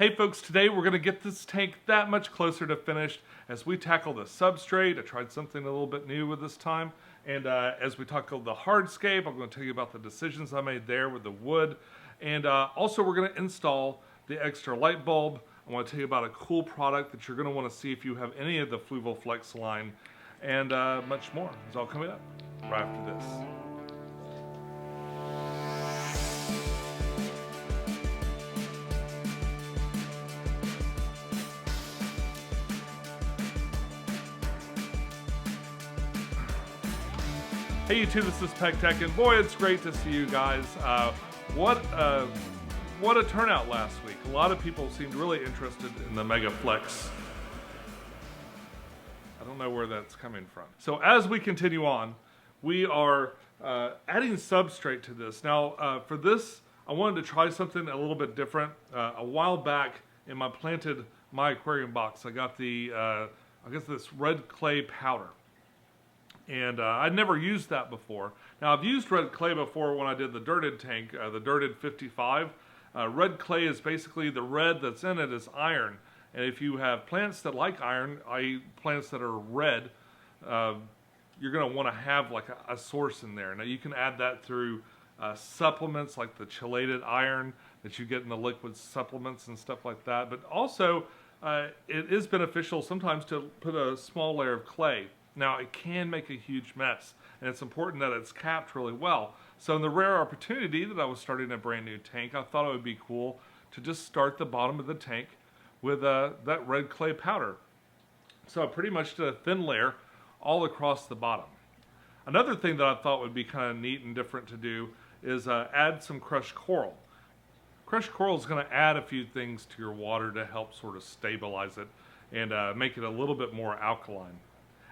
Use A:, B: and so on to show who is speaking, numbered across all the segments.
A: Hey folks, today we're going to get this tank that much closer to finished as we tackle the substrate. I tried something a little bit new with this time. And as we tackle the hardscape, I'm going to tell you about the decisions I made there with the wood. And also we're going to install the extra light bulb. I want to tell you about a cool product that you're going to want to see if you have any of the Fluval Flex line. And much more. It's all coming up right after this. Hey YouTube, this is Pecktec, and boy, it's great to see you guys. What a turnout last week. A lot of people seemed really interested in the Mega Flex. I don't know where that's coming from. So as we continue on, we are adding substrate to this. Now, for this, I wanted to try something a little bit different. A while back in my aquarium box, I got the, I guess this red clay powder. And I'd never used that before. Now I've used red clay before when I did the dirted tank, the dirted 55. Red clay is basically the red that's in it is iron. And if you have plants that like iron, plants that are red, you're going to want to have like a source in there. Now you can add that through supplements like the chelated iron that you get in the liquid supplements and stuff like that. But also it is beneficial sometimes to put a small layer of clay. Now, it can make a huge mess, and it's important that it's capped really well. So in the rare opportunity that I was starting a brand new tank, I thought it would be cool to just start the bottom of the tank with that red clay powder. So I pretty much did a thin layer all across the bottom. Another thing that I thought would be kind of neat and different to do is add some crushed coral. Crushed coral is going to add a few things to your water to help sort of stabilize it and make it a little bit more alkaline.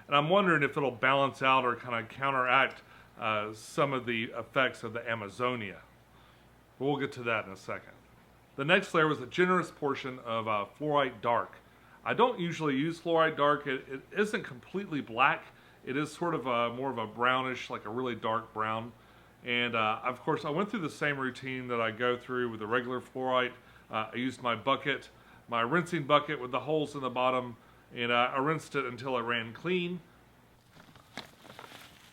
A: And I'm wondering if it'll balance out or kind of counteract some of the effects of the Amazonia. But we'll get to that in a second. The next layer was a generous portion of Fluorite Dark. I don't usually use Fluorite Dark. It isn't completely black. It is sort of more of a brownish, like a really dark brown. And of course, I went through the same routine that I go through with the regular Fluorite. I used my bucket, my rinsing bucket with the holes in the bottom, and I rinsed it until it ran clean.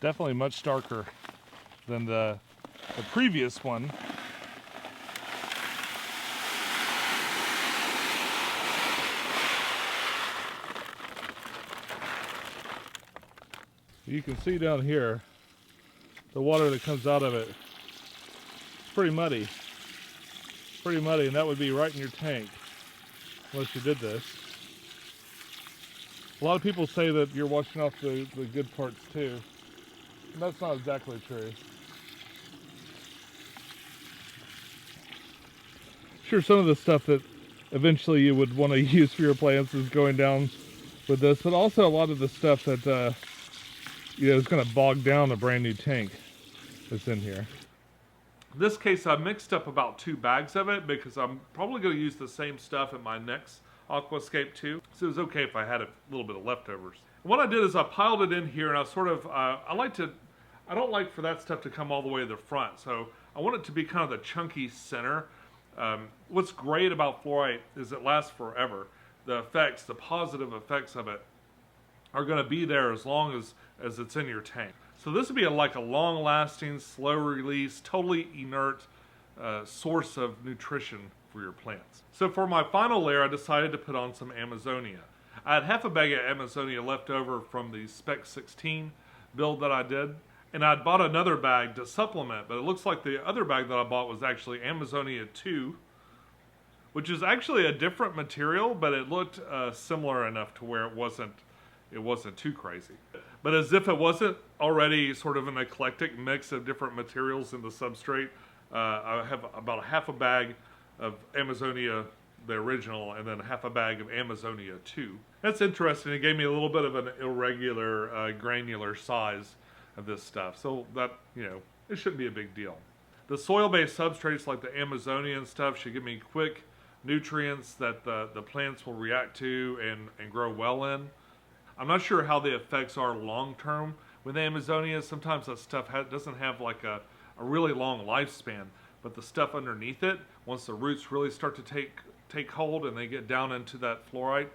A: Definitely much darker than the previous one. You can see down here, the water that comes out of it, it's pretty muddy. Pretty muddy, and that would be right in your tank, unless you did this. A lot of people say that you're washing off the good parts too. And that's not exactly true. Sure, some of the stuff that eventually you would want to use for your plants is going down with this, but also a lot of the stuff that is going to bog down a brand new tank that's in here. In this case, I mixed up about 2 bags of it because I'm probably going to use the same stuff in my next aquascape too, so it was okay if I had a little bit of leftovers. And what I did is I piled it in here, and I sort of I don't like for that stuff to come all the way to the front, so I want it to be kind of the chunky center. What's great about fluorite is it lasts forever. The effects, the positive effects of it, are going to be there as long as it's in your tank. So this would be like a long-lasting, slow-release, totally inert source of nutrition for your plants. So for my final layer, I decided to put on some Amazonia. I had half a bag of Amazonia left over from the Spec 16 build that I did, and I'd bought another bag to supplement, but it looks like the other bag that I bought was actually Amazonia 2, which is actually a different material, but it looked similar enough to where it wasn't too crazy. But as if it wasn't already sort of an eclectic mix of different materials in the substrate, I have about half a bag of Amazonia, the original, and then half a bag of Amazonia 2. That's interesting. It gave me a little bit of an irregular, granular size of this stuff. So that, it shouldn't be a big deal. The soil-based substrates like the Amazonia and stuff should give me quick nutrients that the plants will react to and grow well in. I'm not sure how the effects are long-term with Amazonia. Sometimes that stuff doesn't have like a really long lifespan, but the stuff underneath it, once the roots really start to take take hold and they get down into that fluorite,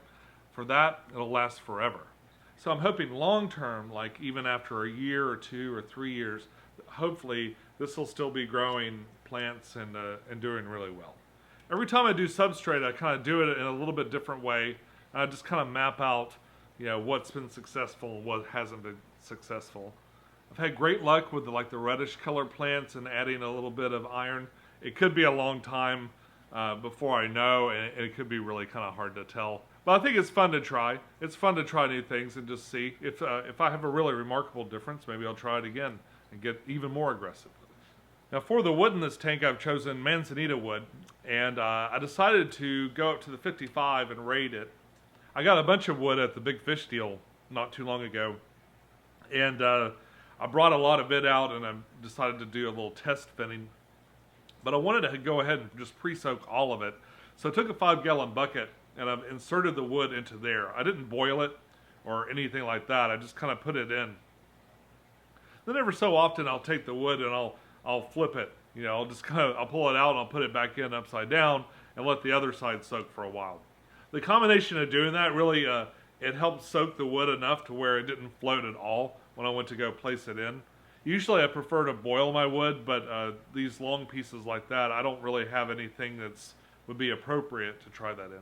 A: for that, it'll last forever. So I'm hoping long term, like even after a year or 2 or 3 years, hopefully this will still be growing plants and doing really well. Every time I do substrate, I kind of do it in a little bit different way. I just kind of map out, you know, what's been successful and what hasn't been successful. I've had great luck with the reddish colored plants and adding a little bit of iron. It could be a long time before I know, and it could be really kind of hard to tell. But I think it's fun to try. It's fun to try new things and just see. If I have a really remarkable difference, maybe I'll try it again and get even more aggressive. Now for the wood in this tank, I've chosen manzanita wood, and I decided to go up to the 55 and rate it. I got a bunch of wood at the Big Fish deal not too long ago, and I brought a lot of it out, and I decided to do a little test finning. But I wanted to go ahead and just pre-soak all of it. So I took a 5-gallon bucket and I've inserted the wood into there. I didn't boil it or anything like that. I just kind of put it in. Then every so often I'll take the wood and I'll flip it. You know, I'll pull it out and I'll put it back in upside down and let the other side soak for a while. The combination of doing that really, it helped soak the wood enough to where it didn't float at all when I went to go place it in. Usually I prefer to boil my wood, but these long pieces like that, I don't really have anything would be appropriate to try that in.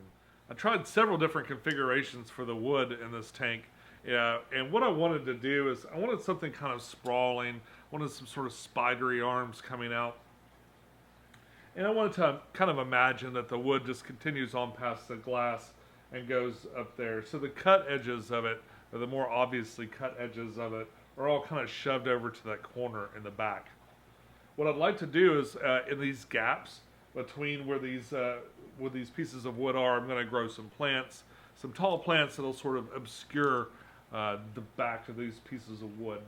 A: I tried several different configurations for the wood in this tank, and what I wanted to do is I wanted something kind of sprawling. I wanted some sort of spidery arms coming out. And I wanted to kind of imagine that the wood just continues on past the glass and goes up there. So the cut edges of it, or the more obviously cut edges of it, are all kind of shoved over to that corner in the back. What I'd like to do is, in these gaps between where these pieces of wood are, I'm going to grow some plants, some tall plants that'll sort of obscure the back of these pieces of wood.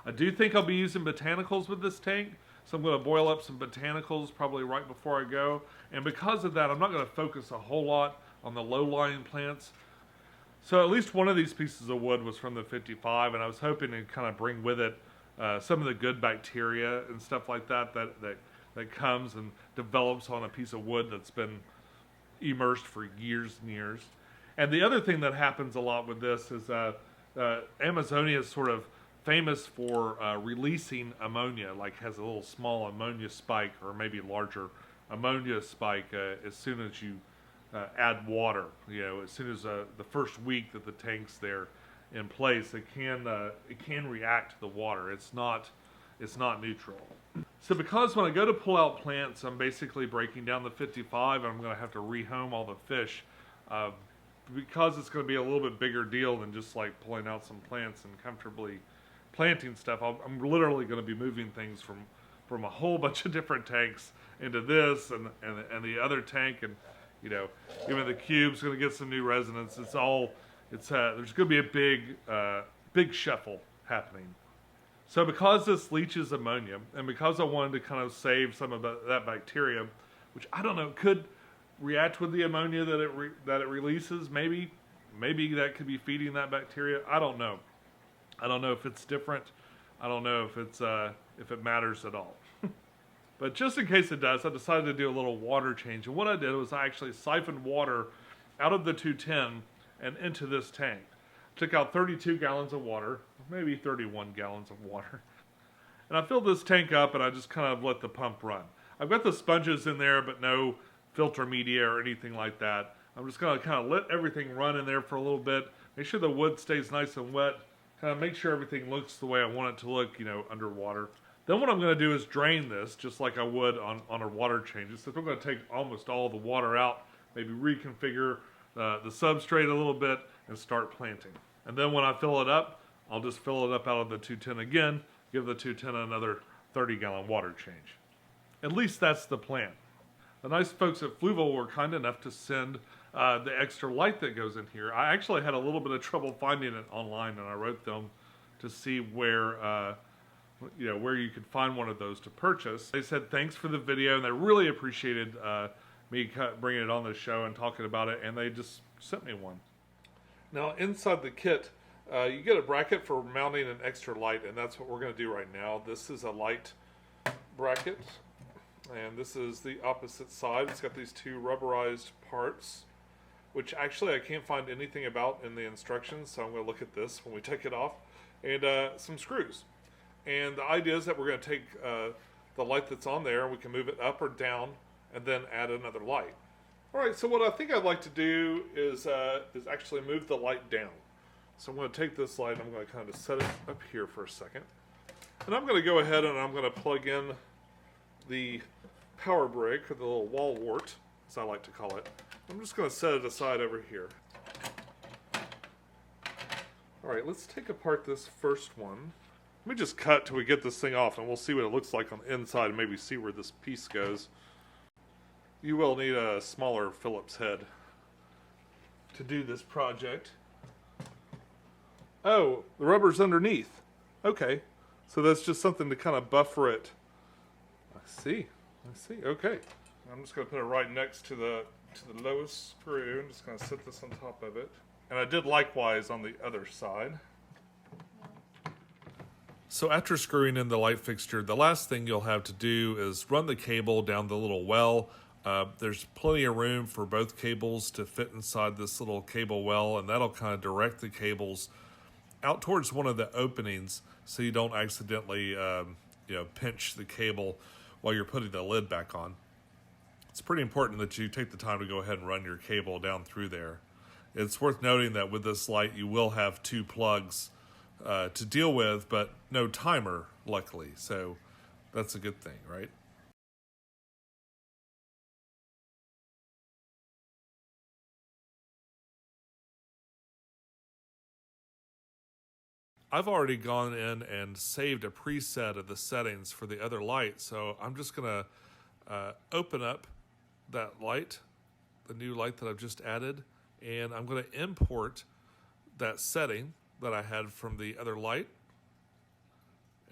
A: I do think I'll be using botanicals with this tank, so I'm going to boil up some botanicals probably right before I go. And because of that, I'm not going to focus a whole lot on the low-lying plants. So at least one of these pieces of wood was from the 55, and I was hoping to kind of bring with it some of the good bacteria and stuff like that comes and develops on a piece of wood that's been immersed for years and years. And the other thing that happens a lot with this is Amazonia is sort of famous for releasing ammonia, like has a little small ammonia spike or maybe larger ammonia spike as soon as you add water. You know, as soon as the first week that the tank's there in place, it can react to the water. It's not neutral. So because when I go to pull out plants, I'm basically breaking down the 55, and I'm going to have to rehome all the fish. Because it's going to be a little bit bigger deal than just like pulling out some plants and comfortably planting stuff, I'm literally going to be moving things from a whole bunch of different tanks into this and the other tank, and you know, even the cube's going to get some new residents. There's going to be a big shuffle happening. So because this leaches ammonia, and because I wanted to kind of save some of that bacteria, which I don't know, could react with the ammonia that it releases, maybe that could be feeding that bacteria. I don't know. I don't know if it's different. I don't know if it matters at all. But just in case it does, I decided to do a little water change. And what I did was I actually siphoned water out of the 210 and into this tank. Took out 32 gallons of water, maybe 31 gallons of water. And I filled this tank up and I just kind of let the pump run. I've got the sponges in there, but no filter media or anything like that. I'm just going to kind of let everything run in there for a little bit. Make sure the wood stays nice and wet. Kind of make sure everything looks the way I want it to look, you know, underwater. Then what I'm going to do is drain this just like I would on a water change. So I'm going to take almost all the water out, maybe reconfigure the substrate a little bit and start planting. And then when I fill it up, I'll just fill it up out of the 210 again, give the 210 another 30-gallon water change. At least that's the plan. The nice folks at Fluval were kind enough to send the extra light that goes in here. I actually had a little bit of trouble finding it online, and I wrote them to see where you could find one of those to purchase. They said thanks for the video, and they really appreciated me bringing it on the show and talking about it, and they just sent me one. Now inside the kit, you get a bracket for mounting an extra light, and that's what we're going to do right now. This is a light bracket. And this is the opposite side. It's got these two rubberized parts, which actually I can't find anything about in the instructions, so I'm going to look at this when we take it off. And some screws. And the idea is that we're going to take the light that's on there, and we can move it up or down, and then add another light. All right, so what I think I'd like to do is actually move the light down. So I'm going to take this light, and I'm going to kind of set it up here for a second. And I'm going to go ahead and I'm going to plug in the power brick, or the little wall wart, as I like to call it. I'm just going to set it aside over here. All right, let's take apart this first one. Let me just cut till we get this thing off, and we'll see what it looks like on the inside and maybe see where this piece goes. You will need a smaller Phillips head to do this project. Oh, the rubber's underneath. Okay, so that's just something to kind of buffer it. I see, okay. I'm just going to put it right next to the lowest screw. I'm just going to set this on top of it. And I did likewise on the other side. So after screwing in the light fixture, the last thing you'll have to do is run the cable down the little well. There's plenty of room for both cables to fit inside this little cable well, and that'll kind of direct the cables out towards one of the openings so you don't accidentally pinch the cable while you're putting the lid back on. It's pretty important that you take the time to go ahead and run your cable down through there. It's worth noting that with this light you will have two plugs to deal with, but no timer, luckily, so that's a good thing, right? I've already gone in and saved a preset of the settings for the other light, so I'm just going to open up that light, the new light that I've just added, and I'm going to import that setting that I had from the other light,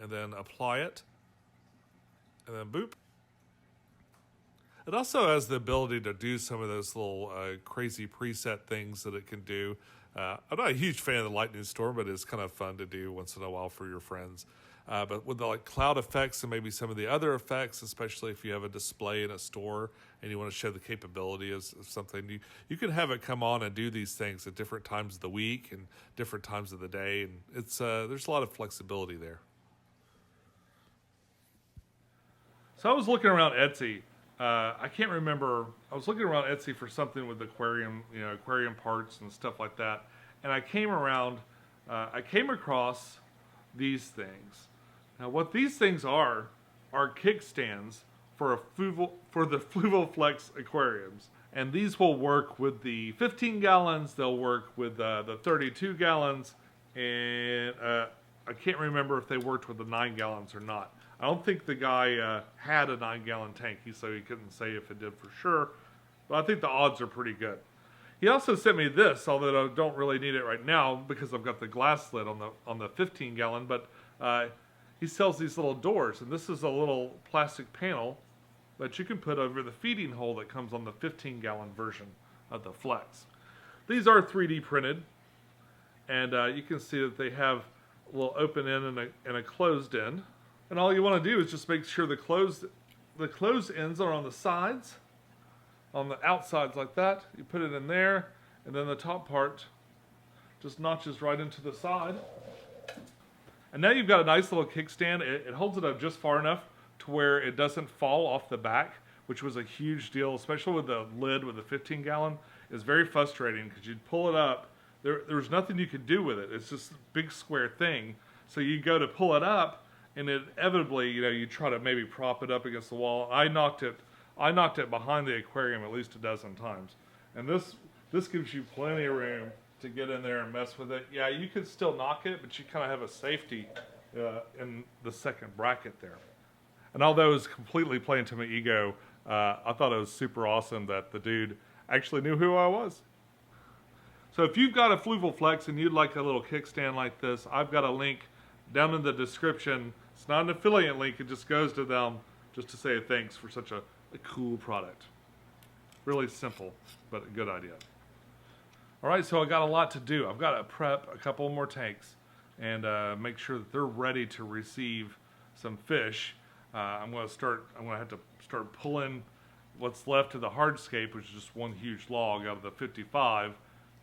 A: and then apply it, and then boop. It also has the ability to do some of those little crazy preset things that it can do. I'm not a huge fan of the lightning storm, but it's kind of fun to do once in a while for your friends. But with the cloud effects and maybe some of the other effects, especially if you have a display in a store and you want to show the capability of something, you can have it come on and do these things at different times of the week and different times of the day. And it's there's a lot of flexibility there. So I was looking around Etsy. I can't remember. I was looking around Etsy for something with aquarium, aquarium parts and stuff like that. And I came across these things. Now, what these things are kickstands for the Fluval aquariums. And these will work with the 15 gallons. They'll work with the 32 gallons. And I can't remember if they worked with the 9 gallons or not. I don't think the guy had a 9-gallon tank, so he couldn't say if it did for sure. But I think the odds are pretty good. He also sent me this, although I don't really need it right now because I've got the glass lid on the 15-gallon. But he sells these little doors, and this is a little plastic panel that you can put over the feeding hole that comes on the 15-gallon version of the Flex. These are 3D printed, and you can see that they have a little open end and a closed end. And all you want to do is just make sure the closed ends are on the sides, on the outsides like that. You put it in there, and then the top part just notches right into the side. And now you've got a nice little kickstand. It holds it up just far enough to where it doesn't fall off the back, which was a huge deal, especially with the lid with the 15-gallon. It's very frustrating because you'd pull it up. There's nothing you could do with it. It's just a big square thing. So you go to pull it up, and inevitably, you try to maybe prop it up against the wall. I knocked it behind the aquarium at least a dozen times. And this gives you plenty of room to get in there and mess with it. Yeah, you could still knock it, but you kind of have a safety in the second bracket there. And although it was completely playing to my ego, I thought it was super awesome that the dude actually knew who I was. So if you've got a Fluval Flex and you'd like a little kickstand like this, I've got a link down in the description. It's not an affiliate link, it just goes to them just to say thanks for such a cool product. Really simple, but a good idea. Alright, so I got a lot to do. I've got to prep a couple more tanks and make sure that they're ready to receive some fish. I'm going to have to start pulling what's left of the hardscape, which is just one huge log out of the 55,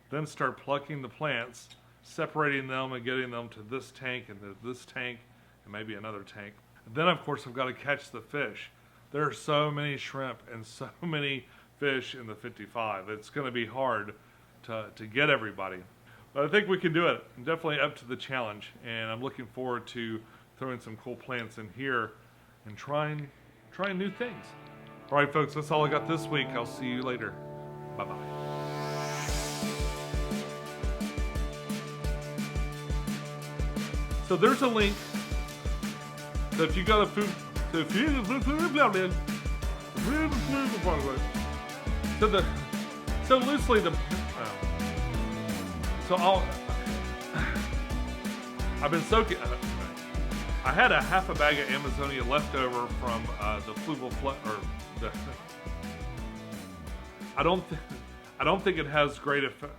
A: then start plucking the plants, separating them and getting them to this tank and to this tank and maybe another tank. And then of course I've got to catch the fish. There are so many shrimp and so many fish in the 55. It's going to be hard to get everybody. But I think we can do it. I'm definitely up to the challenge, and I'm looking forward to throwing some cool plants in here and trying new things. All right, folks, that's all I got this week. I'll see you later. Bye-bye. So there's a link. So if you got a food, so loosely the, so I've been soaking. I had a half a bag of Amazonia left over from the fluval or the. I don't think it has great effect.